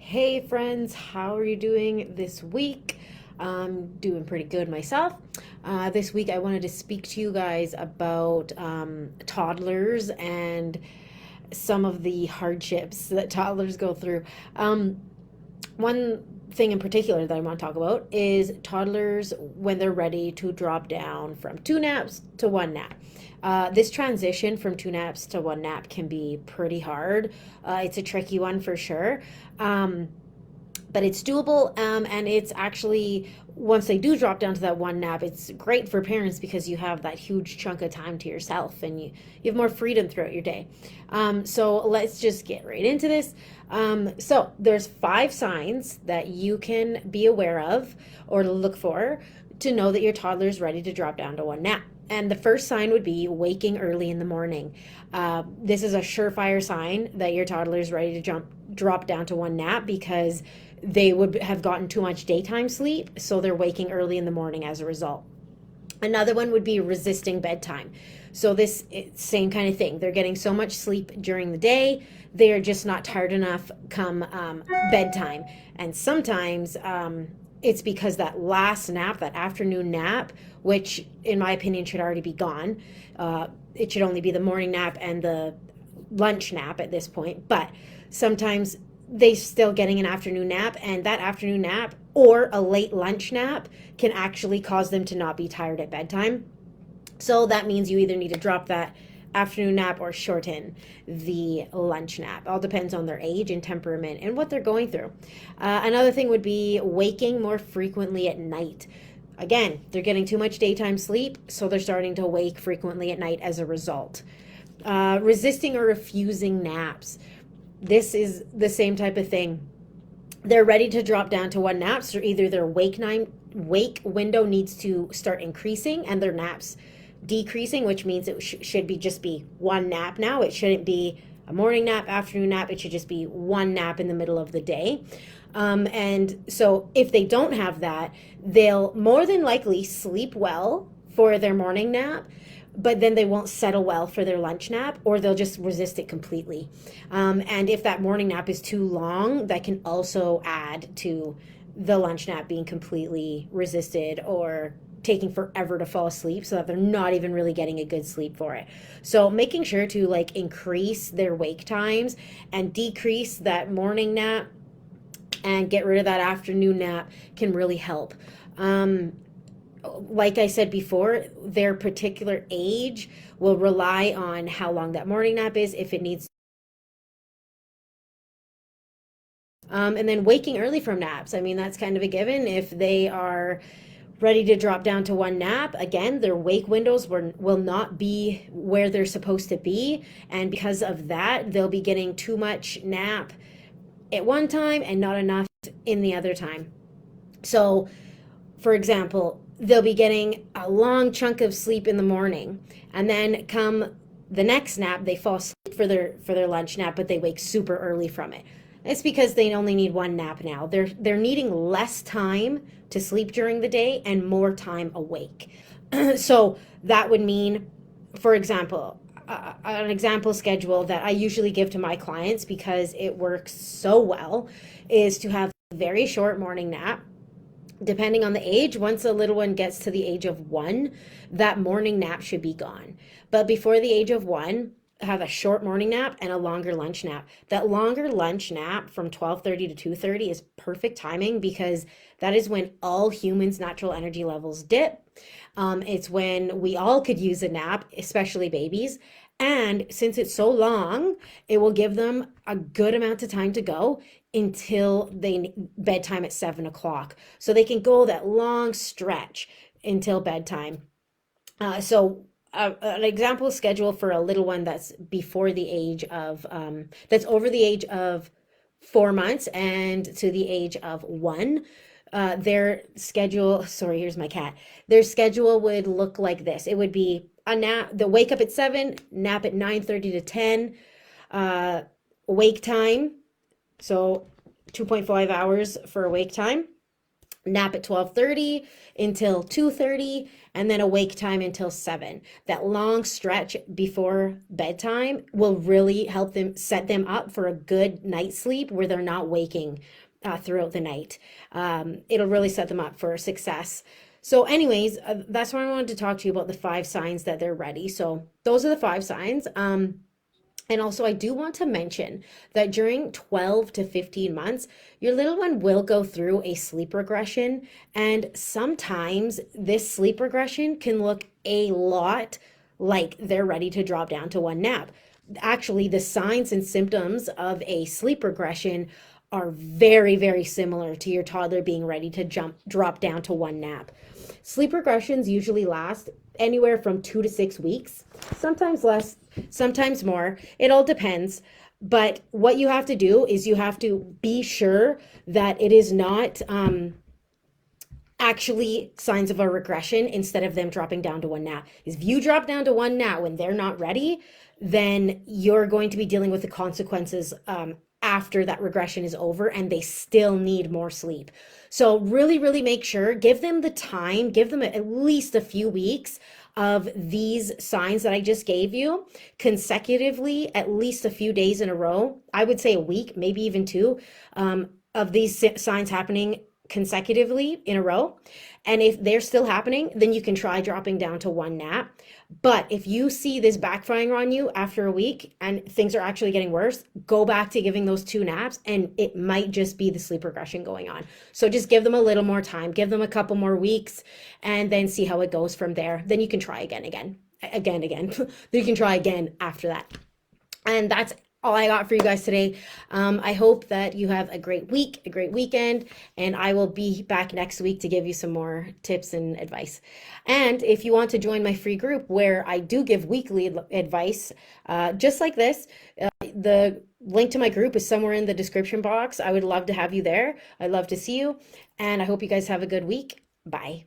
Hey friends, how are you doing this week? I'm doing pretty good myself. This week I wanted to speak to you guys about toddlers and some of the hardships that toddlers go through. One thing in particular that I want to talk about is toddlers when they're ready to drop down from two naps to one nap. This transition from two naps to one nap can be pretty hard. It's a tricky one for sure. Um, but it's doable, and it's actually, once they do drop down to that one nap, it's great for parents because you have that huge chunk of time to yourself and you have more freedom throughout your day. So let's just get right into this. So there's 5 signs that you can be aware of or look for to know that your toddler is ready to drop down to one nap. And the first sign would be waking early in the morning. This is a surefire sign that your toddler is ready to drop down to one nap because they would have gotten too much daytime sleep, so they're waking early in the morning as a result. Another one would be resisting bedtime. So this same kind of thing. They're getting so much sleep during the day, they're just not tired enough come bedtime. And sometimes it's because that last nap, that afternoon nap, which in my opinion should already be gone. It should only be the morning nap and the lunch nap at this point. But sometimes they still getting an afternoon nap, and that afternoon nap or a late lunch nap can actually cause them to not be tired at bedtime. So that means you either need to drop that afternoon nap or shorten the lunch nap. All depends on their age and temperament and what they're going through. Another thing would be waking more frequently at night. Again, they're getting too much daytime sleep, so they're starting to wake frequently at night as a result. Resisting or refusing naps. This is the same type of thing. They're ready to drop down to one nap, so either their wake window needs to start increasing and their naps decreasing, which means it should be just be one nap now. It shouldn't be a morning nap, afternoon nap. It should just be one nap in the middle of the day. And so if they don't have that, they'll more than likely sleep well for their morning nap, but then they won't settle well for their lunch nap, or they'll just resist it completely. And if that morning nap is too long, that can also add to the lunch nap being completely resisted or taking forever to fall asleep, so that they're not even really getting a good sleep for it. So making sure to like increase their wake times and decrease that morning nap and get rid of that afternoon nap can really help. Like I said before, their particular age will rely on how long that morning nap is, if it needs. And then waking early from naps. I mean, that's kind of a given. If they are ready to drop down to one nap, again, their wake windows will not be where they're supposed to be. And because of that, they'll be getting too much nap at one time and not enough in the other time. So, for example, they'll be getting a long chunk of sleep in the morning, and then come the next nap, they fall asleep for their lunch nap, but they wake super early from it. It's because they only need one nap now. They're needing less time to sleep during the day and more time awake. So that would mean, for example, an example schedule that I usually give to my clients because it works so well is to have a very short morning nap. Depending on the age, once a little one gets to the age of 1, that morning nap should be gone. But before the age of 1, have a short morning nap and a longer lunch nap. That longer lunch nap from 12:30 to 2:30 is perfect timing because that is when all humans' natural energy levels dip. It's when we all could use a nap, especially babies. And since it's so long, it will give them a good amount of time to go until they bedtime at 7 o'clock. So they can go that long stretch until bedtime. An example schedule for a little one that's before the age of, that's over the age of 4 months and to the age of 1. Their schedule, sorry, here's my cat. Their schedule would look like this. It would be a nap, the wake up at 7, nap at 9:30 to 10, wake time. So 2.5 hours for wake time. nap at 12:30 until 2:30, and then awake time until 7. That long stretch before bedtime will really help them set them up for a good night's sleep where they're not waking throughout the night. It'll really set them up for success. So anyways, that's why I wanted to talk to you about the 5 signs that they're ready. So those are the 5 signs. And also, I do want to mention that during 12 to 15 months, your little one will go through a sleep regression. And sometimes this sleep regression can look a lot like they're ready to drop down to one nap. Actually, the signs and symptoms of a sleep regression are very, very similar to your toddler being ready to drop down to one nap. Sleep regressions usually last anywhere from 2 to 6 weeks, sometimes less, sometimes more. It all depends. But what you have to do is you have to be sure that it is not actually signs of a regression instead of them dropping down to one nap. If you drop down to one nap when they're not ready, then you're going to be dealing with the consequences after that regression is over and they still need more sleep. So really, really make sure, give them the time, give them at least a few weeks of these signs that I just gave you consecutively, at least a few days in a row. I would say a week, maybe even 2, of these signs happening consecutively in a row. And if they're still happening, then you can try dropping down to one nap. But if you see this backfiring on you after a week and things are actually getting worse, go back to giving those 2 naps, and it might just be the sleep regression going on. So just give them a little more time, give them a couple more weeks, and then see how it goes from there. Then you can try again. You can try again after that. And that's all I got for you guys today. I hope that you have a great week, a great weekend, and I will be back next week to give you some more tips and advice. And if you want to join my free group where I do give weekly advice, just like this, the link to my group is somewhere in the description box. I would love to have you there. I'd love to see you, and I hope you guys have a good week. Bye.